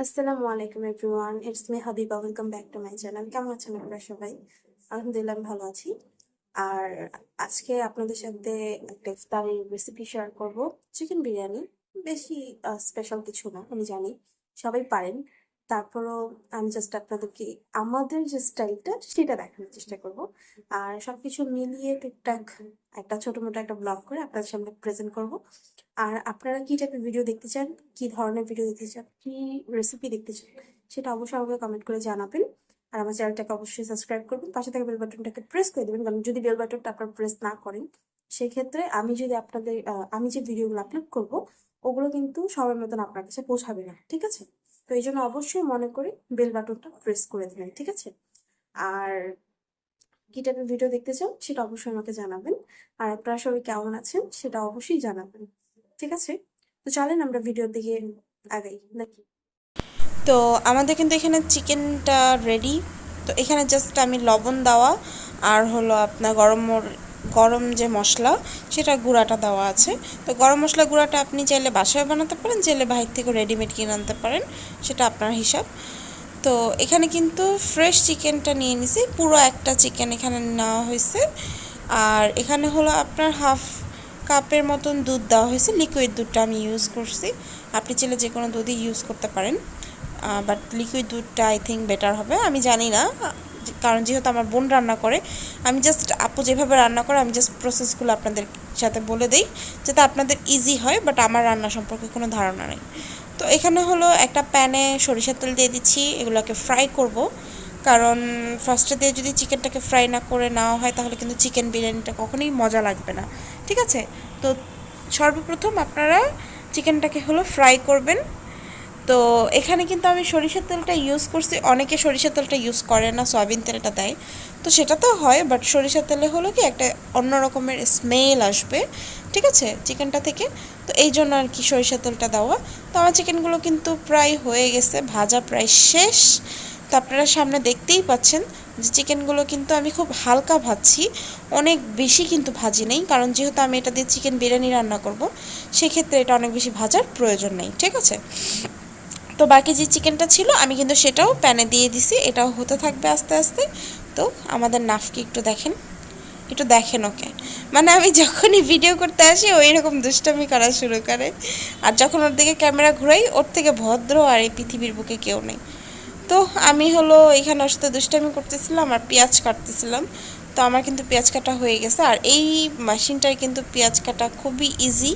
আসসালামু আলাইকুম everyone, it's me Habiba. Welcome back to my channel. কেমন আছেন আপনারা সবাই? আলহামদুলিল্লাহ আমি ভালো আছি। আর আজকে আপনাদের সাথে একটা ইফতারের রেসিপি শেয়ার করব। চিকেন বিরিয়ানি। বেশি স্পেশাল কিছু না, আমি জানি সবাই পারেন। তারপরও আমি জাস্ট আপনাদেরকে আমাদের যে স্টাইলটা সেটা দেখানোর চেষ্টা করব। আর সবকিছু মিলিয়ে টুকটাক একটা ছোট মোটো একটা ব্লগ করে আপনাদের সামনে প্রেজেন্ট করব। আর আপনারা কি টাইপের ভিডিও দেখতে চান, কি ধরনের ভিডিও দেখতে চান, কি রেসিপি দেখতে চান, সেটা অবশ্যই আমাকে কমেন্ট করে জানাবেন। আর আমার চ্যানেলটাকে অবশ্যই সাবস্ক্রাইব করবেন, পাশে থাকা বেল বাটনটাকে প্রেস করে দেবেন, কারণ যদি বেল বাটনটা আপনারা প্রেস না করেন সেক্ষেত্রে আমি যদি আপনাদের আমি যে ভিডিওগুলো আপলোড করব ওগুলো কিন্তু সময় মতন আপনার কাছে পৌঁছাবে না, ঠিক আছে? তো এই জন্য অবশ্যই মনে করে বেল বাটনটা প্রেস করে দেবেন, ঠিক আছে? আর কি টাইপের ভিডিও দেখতে চান সেটা অবশ্যই আমাকে জানাবেন। আর আপনারা সবাই কেমন আছেন সেটা অবশ্যই জানাবেন, ঠিক আছে? তো চলেন আমরা ভিডিওর দিকে আগাই নাকি। তো আমাদের কিন্তু এখানে চিকেনটা রেডি। তো এখানে জাস্ট আমি লবণ দেওয়া আর হলো আপনার গরম যে মশলা সেটা গুঁড়াটা দেওয়া আছে। তো গরম মশলা গুঁড়াটা আপনি চাইলে বাসায় বানাতে পারেন, চাইলে বাইরে থেকে রেডিমেড কিনে আনতে পারেন, সেটা আপনার হিসাব। তো এখানে কিন্তু ফ্রেশ চিকেনটা নিয়ে নিছি, পুরো একটা চিকেন এখানে নেওয়া হয়েছে। আর এখানে হলো আপনার হাফ কাপের মতন দুধ দেওয়া হয়েছে, লিকুইড দুধটা আমি ইউজ করছি। আপনি চাইলে যে কোনো দুধই ইউজ করতে পারেন, বাট লিকুইড দুধটা আই থিঙ্ক বেটার হবে। আমি জানি না, কারণ যেহেতু আমার বোন রান্না করে, আমি জাস্ট আপু যেভাবে রান্না করে আমি জাস্ট প্রসেসগুলো আপনাদের সাথে বলে দিই যাতে আপনাদের ইজি হয়, বাট আমার রান্না সম্পর্কে কোনো ধারণা নেই। তো এখানে হলো একটা প্যানে সরিষার তেল দিয়ে দিচ্ছি, এগুলোকে ফ্রাই করব। কারণ ফার্স্টে দিয়ে যদি চিকেনটাকে ফ্রাই না করে নেওয়া হয় তাহলে কিন্তু চিকেন বিরিয়ানিটা কখনোই মজা লাগবে না, ঠিক আছে? তো সর্বপ্রথম আপনারা চিকেনটাকে হলো ফ্রাই করবেন। তো এখানে কিন্তু আমি সরিষার তেলটা ইউজ করছি, অনেকে সরিষার তেলটা ইউজ করে না, সয়াবিন তেলটা দেয়। তো সেটা তো হয়, বাট সরিষার তেলে হলো কি একটা অন্য রকমের স্মেল আসবে, ঠিক আছে, চিকেনটা থেকে। তো এই জন্য আর কি সরিষার তেলটা দেওয়া। তো আমার চিকেনগুলো কিন্তু প্রায় হয়ে গেছে, ভাজা প্রায় শেষ। তো আপনারা সামনে দেখতেই পাচ্ছেন যে চিকেনগুলো কিন্তু আমি খুব হালকা ভাজছি, অনেক বেশি কিন্তু ভাজি নেই, কারণ যেহেতু আমি এটা দিয়ে চিকেন বিরিয়ানি রান্না করব, সেক্ষেত্রে এটা অনেক বেশি ভাজার প্রয়োজন নেই, ঠিক আছে? তো বাকি যে চিকেনটা ছিল আমি কিন্তু সেটাও প্যানে দিয়ে দিছি, এটাও হতে থাকবে আস্তে আস্তে। তো আমাদের নাফকে একটু দেখেন ওকে, মানে আমি যখনই ভিডিও করতে আসি ও এরকম দুষ্টামি করা শুরু করে। আর যখন ওর দিকে ক্যামেরা ঘুরাই, ওর থেকে ভদ্র আর এই পৃথিবীর বুকে কেউ নেই। তো আমি হলো এখানে ওর সাথে দুষ্টামি করতেছিলাম আর পেঁয়াজ কাটতেছিলাম। তো আমার কিন্তু পেঁয়াজ কাটা হয়ে গেছে, আর এই মেশিনটায় কিন্তু পেঁয়াজ কাটা খুবই ইজি।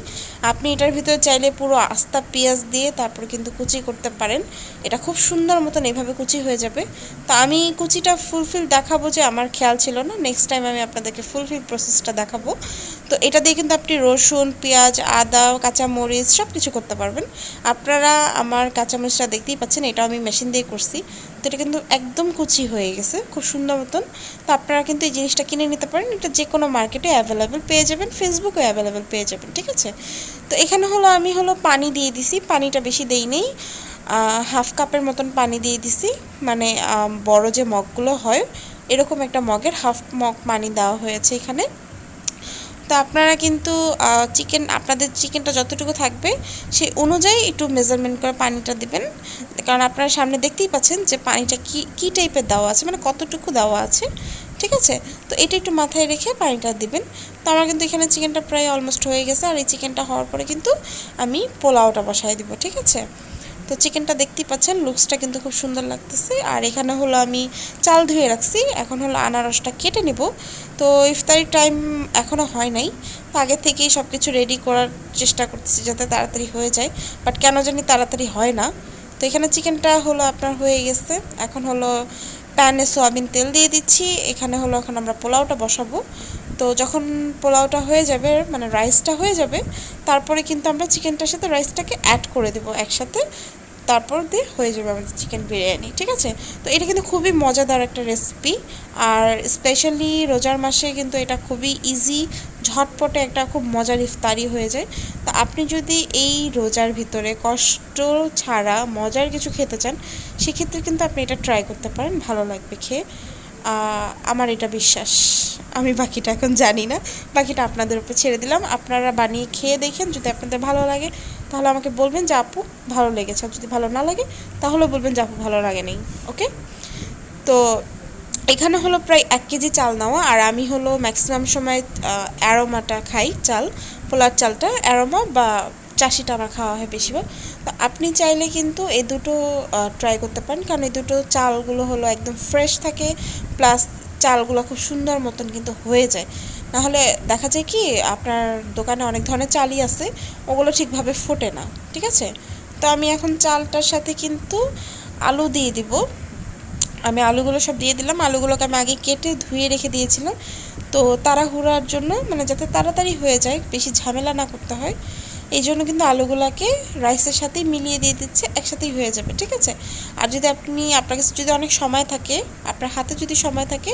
আপনি এটার ভিতরে চাইলে পুরো আস্তা পেঁয়াজ দিয়ে তারপর কিন্তু কুচি করতে পারেন, এটা খুব সুন্দর মতন এভাবে কুচি হয়ে যাবে। তো আমি কুচিটা ফুলফিল দেখাবো, যে আমার খেয়াল ছিল না, নেক্সট টাইম আমি আপনাদেরকে ফুলফিল প্রসেসটা দেখাবো। তো এটা দিয়ে কিন্তু আপনি রসুন, পেঁয়াজ, আদা, কাঁচামরিচ সব কিছু করতে পারবেন। আপনারা আমার কাঁচামরিচটা দেখতেই পাচ্ছেন, এটা আমি মেশিন দিয়ে করছি। তো এটা কিন্তু একদম কুচি হয়ে গেছে খুব সুন্দর মতন। তো আপনারা কিন্তু এই জিনিসটা কিনে নিতে পারেন, এটা যে কোনো মার্কেটে অ্যাভেলেবেল পেয়ে যাবেন, ফেসবুকে অ্যাভেলেবেল পেয়ে যাবেন, ঠিক আছে? তো এখানে হলো আমি হলো পানি দিয়ে দিছি, পানিটা বেশি দেই নেই, হাফ কাপের মতন পানি দিয়ে দিছি। মানে বড় যে মগগুলো হয় এরকম একটা মগের হাফ মগ পানি দেওয়া হয়েছে এখানে। তো আপনারা কিন্তু আপনাদের চিকেনটা যতটুকু থাকবে সেই অনুযায়ী একটু মেজারমেন্ট করে পানিটা দিবেন, কারণ আপনারা সামনে দেখতেই পাচ্ছেন যে পানিটা কী টাইপের দেওয়া আছে, মানে কতটুকু দেওয়া আছে, ঠিক আছে? তো এটা একটু মাথায় রেখে পানিটা দিবেন। তো আমার কিন্তু এখানে চিকেনটা প্রায় অলমোস্ট হয়ে গেছে, আর এই চিকেনটা হওয়ার পরে কিন্তু আমি পোলাওটা বসায় দিব, ঠিক আছে? তো চিকেনটা দেখতেই পাচ্ছেন, লুকসটা কিন্তু খুব সুন্দর লাগতেছে। আর এখানে হলো আমি চাল ধুয়ে রাখছি, এখন হলো আনারসটা কেটে নেব। তো ইফতারির টাইম এখনও হয় নাই, তো আগে থেকেই সব কিছু রেডি করার চেষ্টা করতেছি যাতে তাড়াতাড়ি হয়ে যায়, বাট কেন জানি তাড়াতাড়ি হয় না। তো এখানে চিকেনটা হলো আপনার হয়ে গেছে, এখন হলো প্যানে সয়াবিন তেল দিয়ে দিচ্ছি। এখানে হলো এখন আমরা পোলাওটা বসাবো। তো যখন পোলাওটা হয়ে যাবে, মানে রাইসটা হয়ে যাবে, তারপরে কিন্তু আমরা চিকেনটার সাথে রাইসটাকে অ্যাড করে দেবো একসাথে, তারপর দিয়ে হয়ে যাবে আমাদের চিকেন বিরিয়ানি, ঠিক আছে? তো এটা কিন্তু খুবই মজাদার একটা রেসিপি, আর স্পেশালি রোজার মাসে কিন্তু এটা খুবই ইজি, ঝটপটে একটা খুব মজার ইফতারি হয়ে যায়। তো আপনি যদি এই রোজার ভিতরে কষ্ট ছাড়া মজার কিছু খেতে চান, সেক্ষেত্রে কিন্তু আপনি এটা ট্রাই করতে পারেন, ভালো লাগবে খেয়ে। আমার এটা বিশ্বাস। আমি বাকিটা এখন জানি না, বাকিটা আপনাদের উপর ছেড়ে দিলাম। আপনারা বানিয়ে খেয়ে দেখেন, যদি আপনাদের ভালো লাগে তাহলে আমাকে বলবেন যে আপু ভালো লেগেছে, আর যদি ভালো না লাগে তাহলে বলবেন যে আপু ভালো লাগে নেই। ওকে, তো এখানে হলো প্রায় 1 কেজি চাল নেওয়া, আর আমি হলো ম্যাক্সিমাম সময় অ্যারোমাটা খাই, চাল পোলার চালটা অ্যারোমা বা চাষিটা আমার খাওয়া হয় বেশিরভাগ। তো আপনি চাইলে কিন্তু এই দুটো ট্রাই করতে পারেন, কারণ এই দুটো চালগুলো হলো একদম ফ্রেশ থাকে, প্লাস চালগুলো খুব সুন্দর মতন কিন্তু হয়ে যায়। নাহলে দেখা যায় কি আপনার দোকানে অনেক ধরনের চালই আছে, ওগুলো ঠিকভাবে ফোটে না। ঠিক আছে, তো আমি এখন চালটার সাথে কিন্তু আলু দিয়ে দিব। আমি আলুগুলো সব দিয়ে দিলাম। আলুগুলোকে আমি আগে কেটে ধুয়ে রেখে দিয়েছিলাম, তো তাড়াহুড়ার জন্য, মানে যাতে তাড়াতাড়ি হয়ে যায়, বেশি ঝামেলা না করতে হয়, এই জন্য কিন্তু আলুগুলোকে রাইসের সাথেই মিলিয়ে দিয়ে দিচ্ছে, একসাথেই হয়ে যাবে। ঠিক আছে, আর যদি আপনার কাছে যদি অনেক সময় থাকে, আপনার হাতে যদি সময় থাকে,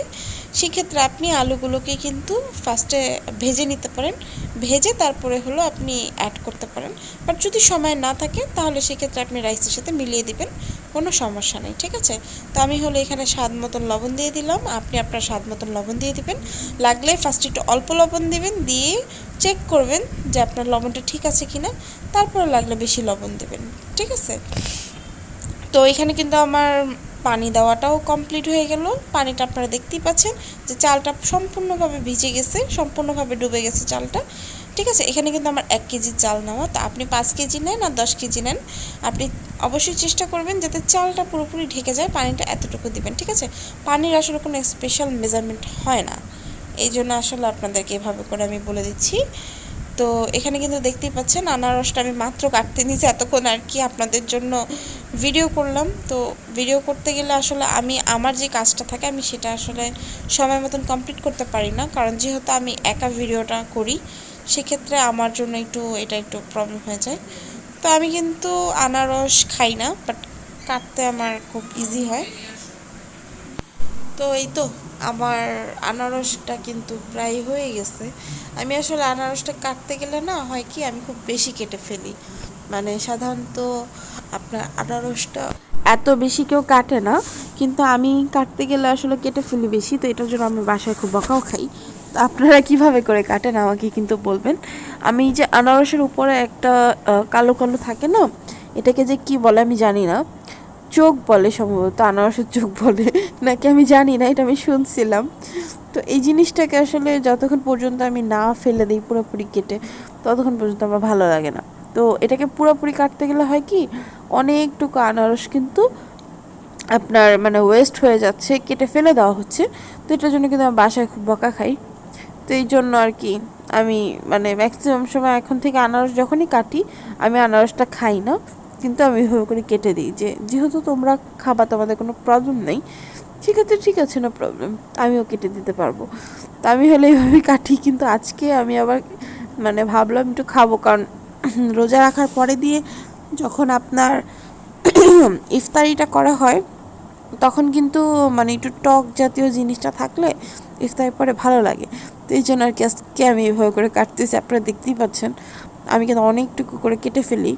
সেক্ষেত্রে আপনি আলুগুলোকে কিন্তু ফার্স্টে ভেজে নিতে পারেন, ভেজে তারপরে হলো আপনি অ্যাড করতে পারেন। বাট যদি সময় না থাকে তাহলে সেক্ষেত্রে আপনি রাইসের সাথে মিলিয়ে দিবেন, কোনো সমস্যা নেই। ঠিক আছে, তো আমি হলো এখানে স্বাদ মতন লবণ দিয়ে দিলাম, আপনি আপনার স্বাদ মতন লবণ দিয়ে দিবেন। লাগলে ফার্স্ট একটু অল্প লবণ দিবেন, দিয়ে চেক করবেন যে আপনার লবণটা ঠিক আছে কিনা, তারপরে লাগলে বেশি লবণ দেবেন। ঠিক আছে, তো এখানে কিন্তু আমার পানি দেওয়াটাও কমপ্লিট হয়ে গেল। পানিটা আপনারা দেখতেই পাচ্ছেন যে চালটা সম্পূর্ণভাবে ভিজে গেছে, সম্পূর্ণভাবে ডুবে গেছে চালটা। ঠিক আছে, এখানে কিন্তু আমার 1 কেজি চাল নেওয়া, তো আপনি 5 কেজি নেন আর 10 কেজি নেন, আপনি অবশ্যই চেষ্টা করবেন যাতে চালটা পুরোপুরি ঢেকে যায়, পানিটা এতটুকু দিবেন। ঠিক আছে, পানির আসলে কোনো স্পেশাল মেজারমেন্ট হয় না, এই জন্য আসলে আপনাদেরকে এভাবে করে আমি বলে দিচ্ছি। তো এখানে কিন্তু দেখতেই পাচ্ছেন আনারসটা আমি মাত্র কাটতে নিয়েছি এতক্ষণ আর কি আপনাদের জন্য ভিডিও করলাম। তো ভিডিও করতে গেলে আসলে আমি আমার যে কাজটা থাকে আমি সেটা আসলে সময় মতন কমপ্লিট করতে পারি না, কারণ যেহেতু আমি একা ভিডিওটা করি, সেক্ষেত্রে আমার জন্য এটা একটু প্রবলেম হয়ে যায়। তো আমি কিন্তু আনারস খাই না, বাট কাটতে আমার খুব ইজি হয়। তো এই তো আমার আনারসটা কিন্তু প্রায় হয়ে গেছে। আমি আসলে আনারসটা কাটতে গেলে না হয় কি আমি খুব বেশি কেটে ফেলি, মানে সাধারণত আপনার আনারসটা এত বেশি কেউ কাটে না, কিন্তু আমি কাটতে গেলে আসলে কেটে ফেলি বেশি, তো এটার জন্য আমি বাসায় খুব বকাও খাই। তো আপনারা কিভাবে করে কাটেন আমাকে কিন্তু বলবেন। আমি যে আনারসের উপরে একটা কালো কালো থাকে না, এটাকে যে কি বলে আমি জানি না, চোখ বলে সম্ভবত, আনারসের চোখ বলে নাকি আমি জানি না, এটা আমি শুনছিলাম। তো এই জিনিসটাকে আসলে যতক্ষণ পর্যন্ত আমি না ফেলে দিই পুরোপুরি কেটে, ততক্ষণ পর্যন্ত আমার ভালো লাগে না। তো এটাকে পুরোপুরি কাটতে গেলে হয় কি অনেকটুকু আনারস কিন্তু আপনার মানে ওয়েস্ট হয়ে যাচ্ছে, কেটে ফেলে দেওয়া হচ্ছে। তো এটার জন্য কিন্তু আমি বাসায় খুব বকা খাই। তো এই জন্য আর কি আমি মানে ম্যাক্সিমাম সময় এখন থেকে আনারস যখনই কাটি, আমি আনারসটা খাই না, কিন্তু আমি এভাবে করে কেটে দিই যে যেহেতু তোমরা খাবা, তোমাদের কোনো প্রবলেম নেই, সেক্ষেত্রে ঠিক আছে, না প্রবলেম, আমিও কেটে দিতে পারবো। তো আমি হলে এইভাবে কাটি, কিন্তু আজকে আমি আবার মানে ভাবলাম একটু খাবো, কারণ রোজা রাখার পরে দিয়ে যখন আপনার ইফতারিটা করা হয়, তখন কিন্তু মানে একটু টক জাতীয় জিনিসটা থাকলে ইফতারের পরে ভালো লাগে। তো এই জন্য আর কি আজকে আমি এভাবে করে কাটতেছি, আপনারা দেখতেই পাচ্ছেন আমি কিন্তু অনেকটুকু করে কেটে ফেলি,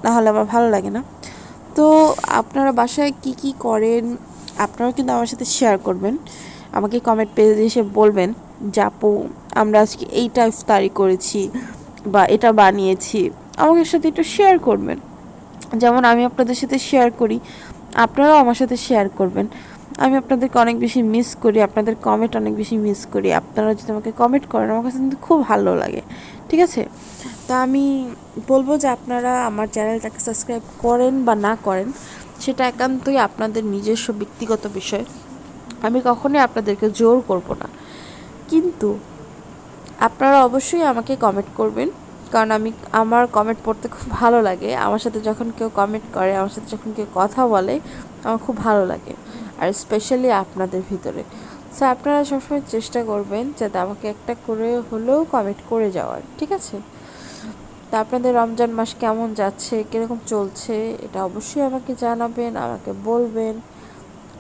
নাহলে আমার ভালো লাগে না। তো আপনারা বাসায় কি কি করেন আপনারাও কিন্তু আমার সাথে শেয়ার করবেন, আমাকে কমেন্ট পেজে এসে বলবেন যে আপু আমরা আজকে এইটা ইফতারি করেছি বা এটা বানিয়েছি, আমাদের সাথে একটু শেয়ার করবেন, যেমন আমি আপনাদের সাথে শেয়ার করি, আপনারাও আমার সাথে শেয়ার করবেন। আমি আপনাদেরকে অনেক বেশি মিস করি, আপনাদের কমেন্ট অনেক বেশি মিস করি, আপনারা যদি আমাকে কমেন্ট করেন আমার কাছে কিন্তু খুব ভালো লাগে। ঠিক আছে, তা আমি বলবো যে আপনারা আমার চ্যানেলটাকে সাবস্ক্রাইব করেন বা না করেন, সেটা একান্তই আপনাদের নিজস্ব ব্যক্তিগত বিষয়, আমি কখনোই আপনাদেরকে জোর করব না। কিন্তু আপনারা অবশ্যই আমাকে কমেন্ট করবেন, কারণ আমার কমেন্ট পড়তে খুব ভালো লাগে, আমার সাথে যখন কেউ কমেন্ট করে, আমার সাথে যখন কেউ কথা বলে, আমার খুব ভালো লাগে, আর স্পেশালি আপনাদের ভিতরে। সো আপনারা সবসময় চেষ্টা করবেন যাতে আমাকে একটা করে হলেও কমেন্ট করে যাওয়ার। ঠিক আছে, তা আপনাদের রমজান মাস কেমন যাচ্ছে, কীরকম চলছে, এটা অবশ্যই আমাকে জানাবেন, আমাকে বলবেন,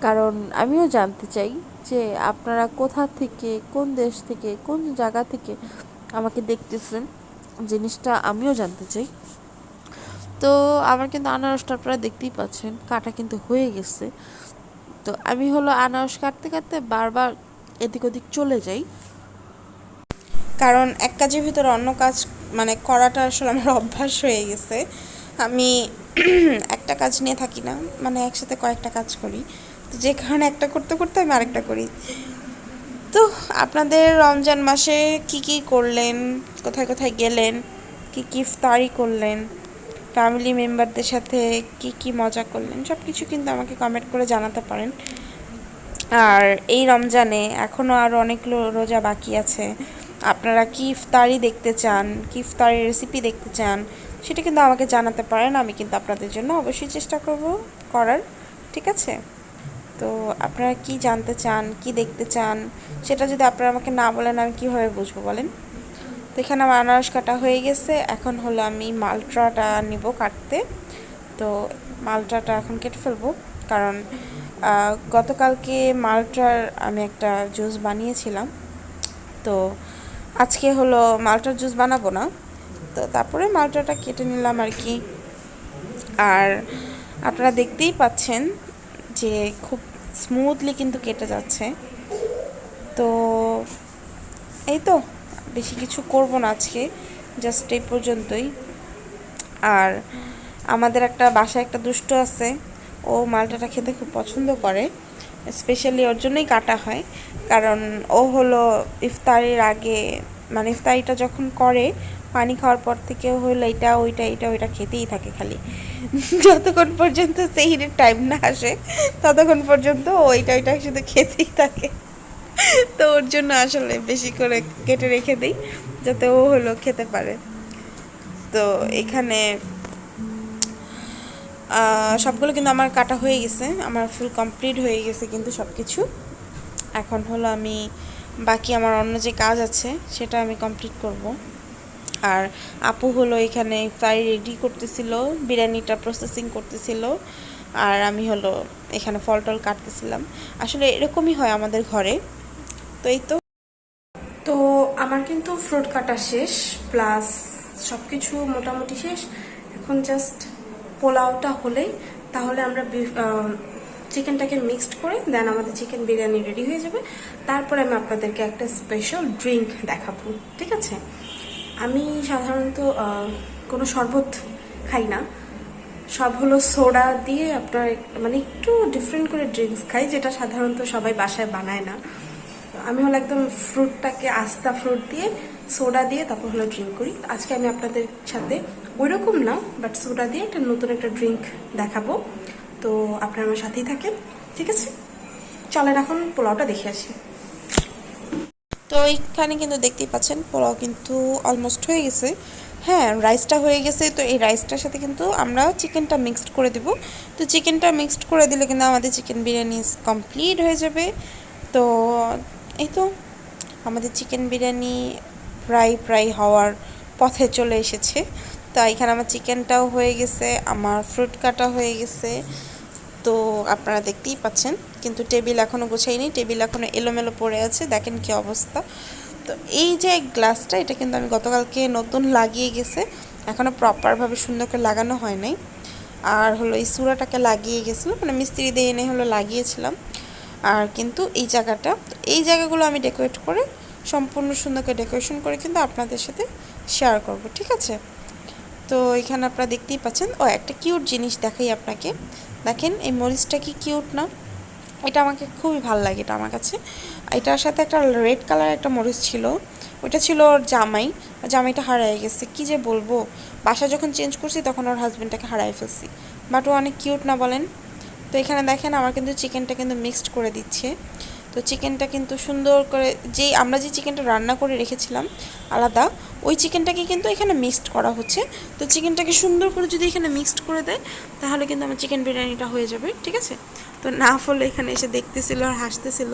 কারণ আমিও জানতে চাই যে আপনারা কোথা থেকে, কোন দেশ থেকে, কোন জায়গা থেকে আমাকে দেখতেছেন, জিনিসটা আমিও জানতে চাই। তো আমার কিন্তু আনারসটা আপনারা দেখতেই পাচ্ছেন কাটা কিন্তু হয়ে গেছে। তো তো আমি হলো আনারস কাটতে কাটতে বারবার এদিক ওদিক চলে যাই, কারণ এক কাজের ভিতরে অন্য কাজ মানে করাটা আসলে আমার অভ্যাস হয়ে গেছে। আমি একটা কাজ নিয়ে থাকি না, মানে একসাথে কয়েকটা কাজ করি, তো যে কারণে একটা করতে করতে আমি আরেকটা করি। তো আপনাদের রমজান মাসে কি কি করলেন, কোথায় কোথায় গেলেন, কি কি ইফতারি করলেন, ফ্যামিলি মেম্বারদের সাথে কি কি মজা করলেন, সব কিছু কিন্তু আমাকে কমেন্ট করে জানাতে পারেন। আর এই রমজানে এখনও আরও অনেক রোজা বাকি আছে, আপনারা কি ইফতারি দেখতে চান, কি ইফতারির রেসিপি দেখতে চান, সেটা কিন্তু আমাকে জানাতে পারেন। আমি কিন্তু আপনাদের জন্য অবশ্যই চেষ্টা করব করার, ঠিক আছে? তো আপনারা কি জানতে চান, কি দেখতে চান, সেটা যদি আপনারা আমাকে না বলেন আমি কীভাবে বুঝবো বলেন? তো এখানে আমার আনারস কাটা হয়ে গেছে, এখন হলো আমি মালটাটা নিব কাটতে। তো মালটাটা এখন কেটে ফেলবো, কারণ গতকালকে মালটার আমি একটা জুস বানিয়েছিলাম, তো আজকে হলো মালটার জুস বানাবো না, তো তারপরে মালটাটা কেটে নিলাম আর কি। আর আপনারা দেখতেই পাচ্ছেন যে খুব স্মুথলি কিন্তু কেটে যাচ্ছে। তো এই তো, বেশি কিছু করব না আজকে, জাস্ট এই পর্যন্তই। আর আমাদের একটা বাসায় একটা দুষ্ট আছে, ও মালটাটা খেতে খুব পছন্দ করে, স্পেশালি ওর জন্যই কাটা হয়। কারণ ও হলো ইফতারির আগে, মানে ইফতারিটা যখন করে পানি খাওয়ার পর থেকে হলো এটা ওইটা এটা ওইটা খেতেই থাকে খালি, যতক্ষণ পর্যন্ত সেহরির টাইম না আসে ততক্ষণ পর্যন্ত ওইটা ওইটা শুধু খেতেই থাকে। তো ওর জন্য আসলে বেশি করে কেটে রেখে দিই, যাতে ও হলো খেতে পারে। তো এখানে সবগুলো কিন্তু আমার কাটা হয়ে গেছে, আমার ফুল কমপ্লিট হয়ে গেছে কিন্তু সব কিছু। এখন হলো আমি বাকি আমার অন্য যে কাজ আছে সেটা আমি কমপ্লিট করব। আর আপু হলো এখানে ফ্রাই রেডি করতেছিল, বিরিয়ানিটা প্রসেসিং করতেছিল, আর আমি হলো এখানে ফল টল কাটতেছিলাম। আসলে এরকমই হয় আমাদের ঘরে। তো এই তো, তো আমার কিন্তু ফ্রুট কাটা শেষ, প্লাস সব কিছু মোটামুটি শেষ। এখন জাস্ট পোলাওটা হলেই তাহলে আমরা চিকেনটাকে মিক্সড করে দেন আমাদের চিকেন বিরিয়ানি রেডি হয়ে যাবে। তারপরে আমি আপনাদেরকে একটা স্পেশাল ড্রিঙ্ক দেখাবো, ঠিক আছে? আমি সাধারণত কোনো শরবত খাই না, সব হলো সোডা দিয়ে আপনার, মানে একটু ডিফারেন্ট করে ড্রিঙ্কস খাই, যেটা সাধারণত সবাই বাসায় বানায় না। আমি হলো একদম ফ্রুটটাকে আস্তা ফ্রুট দিয়ে সোডা দিয়ে তারপর হলো ড্রিঙ্ক করি। আজকে আমি আপনাদের সাথে ওইরকম না, বাট সোডা দিয়ে একটা নতুন একটা ড্রিঙ্ক দেখাবো। তো আপনারা আমার সাথেই থাকেন, ঠিক আছে? চলেন এখন পোলাওটা দেখে আসি। তো এইখানে কিন্তু দেখতেই পাচ্ছেন পোলাও কিন্তু অলমোস্ট হয়ে গেছে। হ্যাঁ, রাইসটা হয়ে গেছে, তো এই রাইসটার সাথে কিন্তু আমরা চিকেনটা মিক্সড করে দেব। তো চিকেনটা মিক্সড করে দিলে কিন্তু আমাদের চিকেন বিরিয়ানি কমপ্লিট হয়ে যাবে। তো এই তো, আমাদের চিকেন বিরিয়ানি প্রায় প্রায় হওয়ার পথে চলে এসেছে। তো এখানে আমার চিকেনটাও হয়ে গেছে, আমার ফ্রুট কাটা হয়ে গেছে। তো আপনারা দেখতেই পাচ্ছেন, কিন্তু টেবিল এখনও গোছাইনি, টেবিল এখনও এলোমেলো পড়ে আছে, দেখেন কি অবস্থা। তো এই যে গ্লাসটা, এটা কিন্তু আমি গতকালকে নতুন লাগিয়ে গেছে, এখনও প্রপারভাবে সুন্দর করে লাগানো হয় নাই। আর হলো এই সুরাটাকে লাগিয়ে গেছিলো, মানে মিস্ত্রি দিয়ে এনে হলো লাগিয়েছিলাম। আর কিন্তু এই জায়গাগুলো আমি ডেকোরেট করে সম্পূর্ণ সুন্দর করে ডেকোরেশন করে কিন্তু আপনাদের সাথে শেয়ার করব, ঠিক আছে? তো এখানে আপনারা দেখতেই পাচ্ছেন, ও একটা কিউট জিনিস দেখাই আপনাকে, দেখেন এই মরিচটা কি কিউট না? এটা আমাকে খুবই ভালো লাগে, এটা আমার কাছে। এটার সাথে একটা রেড কালার একটা মরিচ ছিল, ওইটা ছিল ওর জামাইটা হারিয়ে গেছে, কি যে বলবো। বাসা যখন চেঞ্জ করছি তখন ওর হাজব্যান্ডটাকে হারিয়ে ফেলছি, বাট ও অনেক কিউট না বলেন? তো এখানে দেখেন আমার কিন্তু চিকেনটা কিন্তু মিক্সড করে দিচ্ছে। তো চিকেনটা কিন্তু সুন্দর করে, আমরা যে চিকেনটা রান্না করে রেখেছিলাম আলাদা, ওই চিকেনটাকে কিন্তু এখানে মিক্সড করা হচ্ছে। তো চিকেনটাকে সুন্দর করে যদি এখানে মিক্সড করে দেয় তাহলে কিন্তু আমার চিকেন বিরিয়ানিটা হয়ে যাবে, ঠিক আছে? তো না হলে এখানে এসে দেখতেছিল আর হাসতেছিল,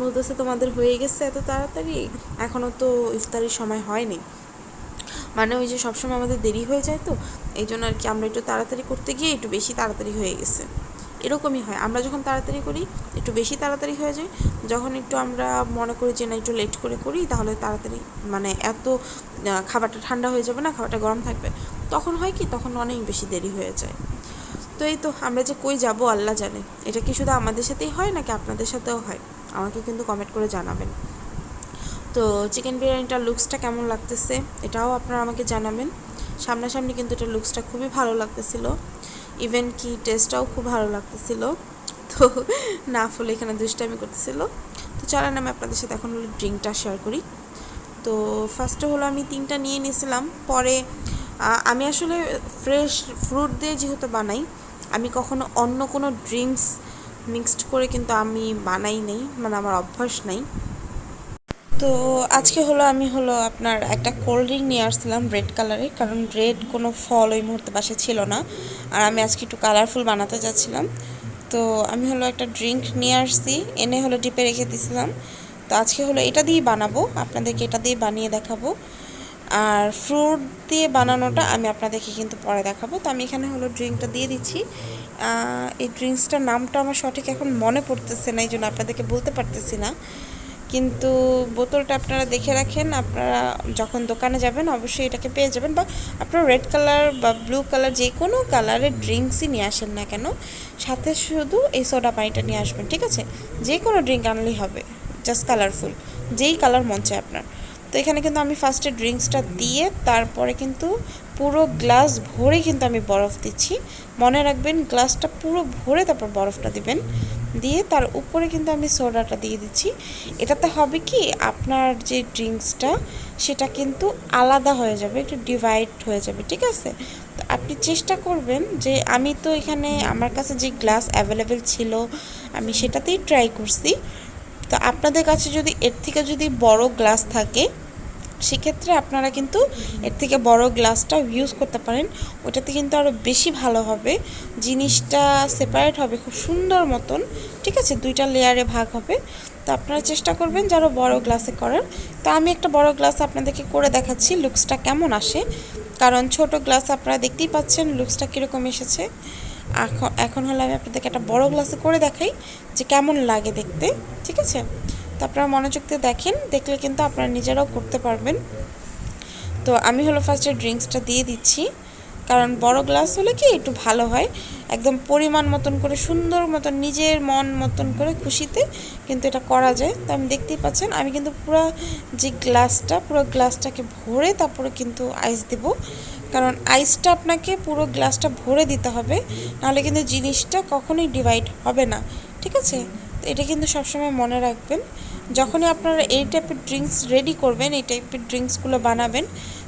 বলতেছে তোমাদের হয়ে গেছে এত তাড়াতাড়ি, এখনও তো ইফতারির সময় হয়নি। মানে ওই যে সবসময় আমাদের দেরি হয়ে যায়, তো এই জন্য আর কি আমরা একটু তাড়াতাড়ি করতে গিয়ে একটু বেশি তাড়াতাড়ি হয়ে গেছে। এরকমই হয়, আমরা যখন তাড়াতাড়ি করি একটু বেশি তাড়াতাড়ি হয়ে যায়, যখন একটু আমরা মনে করি যে না একটু লেট করে করি তাহলে তাড়াতাড়ি, মানে এত খাবারটা ঠান্ডা হয়ে যাবে না, খাবারটা গরম থাকবে, তখন হয় কি, তখন অনেক বেশি দেরি হয়ে যায়। তো এই তো আমরা যে কই যাব আল্লাহ জানে। এটা কি শুধু আমাদের সাথেই হয় নাকি আপনাদের সাথেও হয়, আমাকে কিন্তু কমেন্ট করে জানাবেন। তো চিকেন বিরিয়ানিটার লুকসটা কেমন লাগতেছে এটাও আপনারা আমাকে জানাবেন। সামনাসামনি কিন্তু এটার লুকসটা খুবই ভালো লাগতেছিল, ইভেন কি টেস্টটাও খুব ভালো লাগতেছিল। তো না ফুল এখানে দুষ্টামি করতেছিল। তো চলেন আমি আপনাদের সাথে এখন হলো ড্রিঙ্কটা শেয়ার করি। তো ফার্স্টে হলো আমি 3টা নিয়ে নিয়েছিলাম। পরে আমি আসলে ফ্রেশ ফ্রুট দিয়ে যেহেতু বানাই, আমি কখনো অন্য কোনো ড্রিঙ্কস মিক্সড করে কিন্তু আমি বানাই নেই, মানে আমার অভ্যাস নাই। তো আজকে হলো আমি হলো আপনার একটা কোল্ড ড্রিঙ্ক নিয়ে আসছিলাম রেড কালারের, কারণ রেড কোনো ফল ওই মুহূর্তে বাসায় ছিল না, আর আমি আজকে একটু কালারফুল বানাতে চাচ্ছিলাম। তো আমি হলো একটা ড্রিঙ্ক নিয়ে আসছি, এনে হলো ডিপে রেখে দিয়েছিলাম। তো আজকে হলো এটা দিয়েই বানাবো, আপনাদেরকে এটা দিয়ে বানিয়ে দেখাবো। আর ফ্রুট দিয়ে বানানোটা আমি আপনাদেরকে কিন্তু পরে দেখাবো। তো আমি এখানে হলো ড্রিঙ্কটা দিয়ে দিচ্ছি। এই ড্রিঙ্কসটার নামটা আমার সঠিক এখন মনে পড়তেছে না, এই জন্য আপনাদেরকে বলতে পারতেছি না, কিন্তু বোতলটা আপনারা দেখে রাখেন। আপনারা যখন দোকানে যাবেন অবশ্যই এটাকে পেয়ে যাবেন, বা আপনারা রেড কালার বা ব্লু কালার যে কোনো কালারের ড্রিঙ্কসই নিয়ে আসেন না কেন, সাথে শুধু এই সোডা পানিটা নিয়ে আসবেন, ঠিক আছে? যে কোনো ড্রিঙ্ক আনলেই হবে, জাস্ট কালারফুল, যেই কালার মন চায় আপনার। তো এখানে কিন্তু আমি ফার্স্টে ড্রিঙ্কসটা দিয়ে তারপরে কিন্তু পুরো গ্লাস ভরে কিন্তু আমি বরফ দিচ্ছি। মনে রাখবেন গ্লাসটা পুরো ভরে তারপর বরফটা দিবেন, দিয়ে তার উপরে কিন্তু আমি সোডাটা দিয়ে দিচ্ছি। এটাতে হবে কি, আপনার যে ড্রিঙ্কসটা সেটা কিন্তু আলাদা হয়ে যাবে, একটু ডিভাইড হয়ে যাবে, ঠিক আছে? তো আপনি চেষ্টা করবেন যে, আমি তো এখানে আমার কাছে যে গ্লাস অ্যাভেলেবেল ছিল আমি সেটাতেই ট্রাই করছি। তো আপনাদের কাছে যদি এর থেকে যদি বড় গ্লাস থাকে সেক্ষেত্রে আপনারা কিন্তু এর থেকে বড় গ্লাসটা ইউজ করতে পারেন, ওটাতে কিন্তু আরও বেশি ভালো হবে, জিনিসটা সেপারেট হবে খুব সুন্দর মতন, ঠিক আছে? 2টা লেয়ারে ভাগ হবে। তো আপনারা চেষ্টা করবেন যে আরও বড় গ্লাসে করার। তো আমি একটা বড় গ্লাস আপনাদেরকে করে দেখাচ্ছি লুকসটা কেমন আসে, কারণ ছোট গ্লাস আপনারা দেখতেই পাচ্ছেন লুকসটা কীরকম এসেছে। এখন হলো আমি আপনাদেরকে একটা বড় গ্লাসে করে দেখাই যে কেমন লাগে দেখতে, ঠিক আছে? তো আপনারা মনোযোগ দিয়ে দেখেন, দেখলে কিন্তু আপনারা নিজেরাও করতে পারবেন। তো আমি হলো ফার্স্টে ড্রিঙ্কসটা দিয়ে দিচ্ছি, কারণ বড় গ্লাস হলে কি একটু ভালো হয়, একদম পরিমাণ মতন করে সুন্দর মতন নিজের মন মতন করে খুশিতে কিন্তু এটা করা যায়। তো আমি দেখতেই পাচ্ছেন আমি কিন্তু পুরো যে গ্লাসটা পুরো গ্লাসটাকে ভরে তারপরে কিন্তু আইস দেব, কারণ আইসটা আপনাকে পুরো গ্লাসটা ভরে দিতে হবে, নাহলে কিন্তু জিনিসটা কখনোই ডিভাইড হবে না, ঠিক আছে? তো এটা কিন্তু সবসময় মনে রাখবেন। যখনই আপনারা এই টাইপের ড্রিঙ্কস রেডি করবেন, এই টাইপের ড্রিঙ্কসগুলো বানাবেন,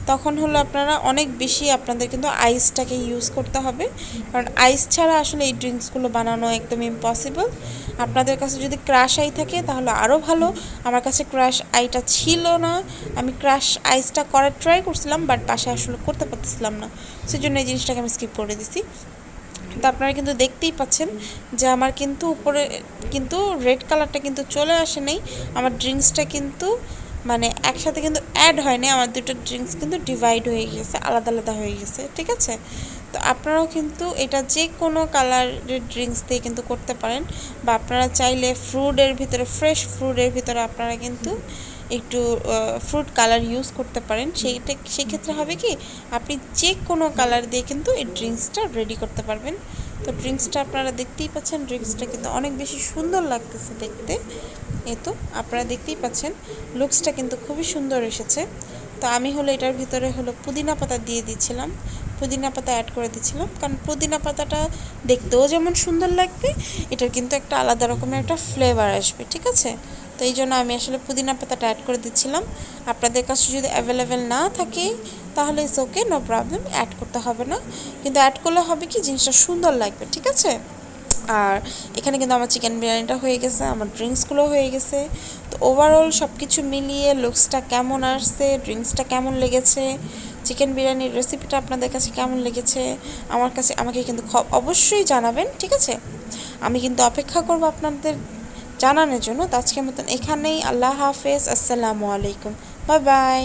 তখন হলো আপনারা অনেক বেশি আপনাদের কিন্তু আইসটাকে ইউজ করতে হবে, কারণ আইস ছাড়া আসলে এই ড্রিঙ্কসগুলো বানানো একদম ইম্পসিবল। আপনাদের কাছে যদি ক্রাশ আই থাকে তাহলে আরও ভালো, আমার কাছে ক্রাশ আইটা ছিল না, আমি ক্রাশ আইসটা করার ট্রাই করছিলাম বাট বাসায় আসলে করতে পারতেছিলাম না, সেজন্য এই জিনিসটাকে আমি স্কিপ করে দিছি। তো আপনারা কিন্তু দেখতেই পাচ্ছেন যে আমার কিন্তু উপরে কিন্তু রেড কালারটা কিন্তু চলে আসে নাই, আমার ড্রিঙ্কসটা কিন্তু মানে একসাথে কিন্তু অ্যাড হয়নি, আমার দুটো ড্রিঙ্কস কিন্তু ডিভাইড হয়ে গেছে, আলাদা আলাদা হয়ে গেছে, ঠিক আছে? তো আপনারাও কিন্তু এটা যে কোনো কালারের ড্রিঙ্কস দিয়ে কিন্তু করতে পারেন, বা আপনারা চাইলে ফ্রুটের ভিতরে ফ্রেশ ফ্রুটের ভিতরে আপনারা কিন্তু একটু ফ্রুট কালার ইউজ করতে পারেন। সেক্ষেত্রে হবে কি, আপনি যে কোনো কালার দিয়ে কিন্তু এই ড্রিঙ্কসটা রেডি করতে পারবেন। তো ড্রিঙ্কসটা আপনারা দেখতেই পাচ্ছেন, ড্রিঙ্কসটা কিন্তু অনেক বেশি সুন্দর লাগতেছে দেখতে। এই তো আপনারা দেখতেই পাচ্ছেন লুকসটা কিন্তু খুবই সুন্দর এসেছে। তো আমি হলো এটার ভিতরে হলো পুদিনা পাতা দিয়ে দিচ্ছিলাম, পুদিনা পাতা অ্যাড করে দিচ্ছিলাম, কারণ পুদিনা পাতাটা দেখতেও যেমন সুন্দর লাগবে, এটার কিন্তু একটা আলাদা রকমের একটা ফ্লেভার আসবে, ঠিক আছে? তো এই জন্য আমি আসলে পুদিনা পাতাটা অ্যাড করে দিচ্ছিলাম। আপনাদের কাছে যদি অ্যাভেলেবেল না থাকে তাহলে it's okay, no problem, add করতে হবে না, কিন্তু অ্যাড করলে হবে কি জিনিসটা সুন্দর লাগবে, ঠিক আছে? আর এখানে কিন্তু আমার চিকেন বিরিয়ানিটা হয়ে গেছে, আমার ড্রিঙ্কসগুলো হয়ে গেছে। তো ওভারঅল সব কিছু মিলিয়ে লুকসটা কেমন আসছে, ড্রিঙ্কসটা কেমন লেগেছে, চিকেন বিরিয়ানির রেসিপিটা আপনাদের কাছে কেমন লেগেছে আমাকে কিন্তু অবশ্যই জানাবেন, ঠিক আছে? আমি কিন্তু অপেক্ষা করব আপনাদের জানানোর জন্য। তো আজকের মতন এখানেই, আল্লাহ হাফেজ, আসসালামু আলাইকুম, বাই বাই।